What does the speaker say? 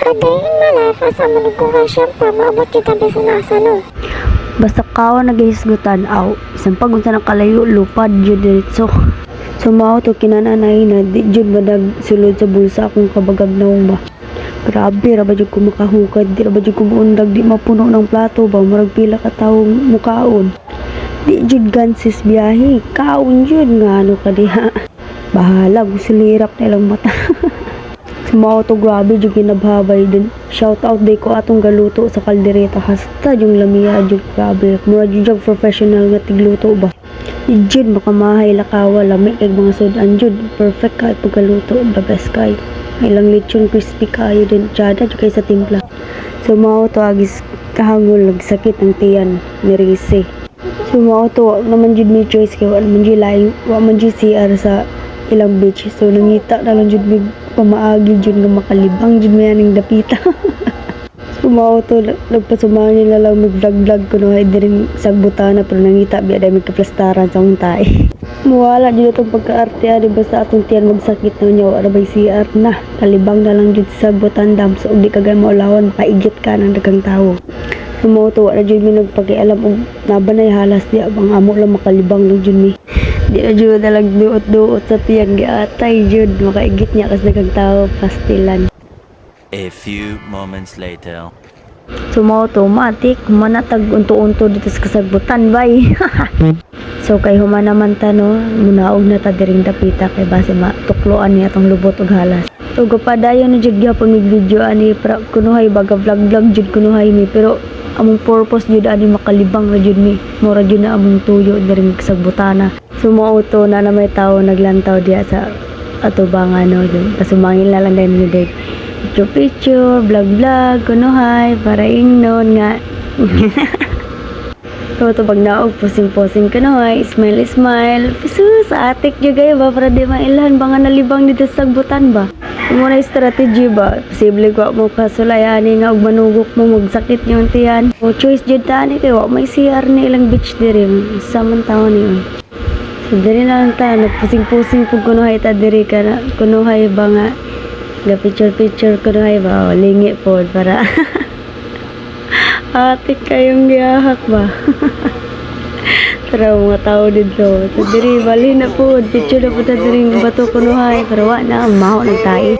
A day in my life asa maniguhan syempre maabot yung tabi sa nasa no. Basta kawa nagahisgutan aw, isang pagunsa ng kalayo lupad jud diretso. Sumaw to kinananay na di jud madag sulod sa bulsa akong kabagag naong ba. Grabe ra ba jud ko makahukad, di ra ba jud ko muundag, di mapuno ng plato ba, murag pila ka tawong mukaon. Di jud gansis biyahe, kaon jud nga ano ka diha. Bahala kung silirap na ilang mata. Sumaw to grabe jud kinabhabay din. Shout out day ko atong galuto sa kaldereta, hasta yung lamia jud grabe. Murag jud professional nga tigluto ba. Jud makamahay lakawa lami kay mga sudan jud perfect kay pagkaluto, the best kay ilang lechon crispy kayo din tsada jud kay sa timpla. So mao to agis kahangol sakit ang tiyan ni Rize. So mao to naman jud may choice kay wala man jud layo, wa man jud CR sa ilang beach. So nangita na lang jud mig pamaagi jud nga makalibang jud may aning dapita. Mao to nagpasumahan nila lang mag-vlog kuno ay diring sagbutana pero nangita biya dahil magkaplastaran sa akong tae. Muwala dito itong pagka-arte di basta atong tiyan magsakit na niya wala bay CR na kalibang na lang dito sa sagbutan dam so di kagay maulawan paigit ka ng dagang tao. Mao to wala jud mi nagpakialam og nabanay halas di abang amo lang makalibang lang jud mi. Di na jud dalag duot-duot sa tiyan giatay jud makaigit niya kas dagang tao pastilan. A few moments later. Sumoto matik manatag unto-unto dito sa kasagbutan bay. So kay humana man ta no munaog na ta diring dapita kay base matukloan niya tong lubot ug halas. So gapadayon na jud gyapon mig video ani para kunuhay baga vlog jud kunuhay mi pero among purpose jud ani makalibang ra jud mi. Mura jud na among tuyo diring kasagbutana. Sumauto na may tawo naglantaw diya sa atubangan no dun. Pasumangil na lang din ni Dave. Picture, vlog, kunuhay, para ingnon nga. Ito pag naog, posing-posing kunuhay, smile. Sus, atik juga ya ba, para di mailan, ba nga nalibang dito sa sagbutan ba? Muna strategy ba? Posible ko mo kasulayani nga, og manugok mo, magsakit yung tiyan. O choice dyan tani kayo, may CR ni ilang beach diri, saman taon niyo. So, diri na lang tayo, nagpusing-pusing pag kunuhay ta diri ka na, kunuhay ba nga, ga picture ko na ba lingi po para atik kayong gihahak ba. Tara mga tao dito so diri bali na po picture na po ta diri bato kunuhay pero wa na maho nagtae.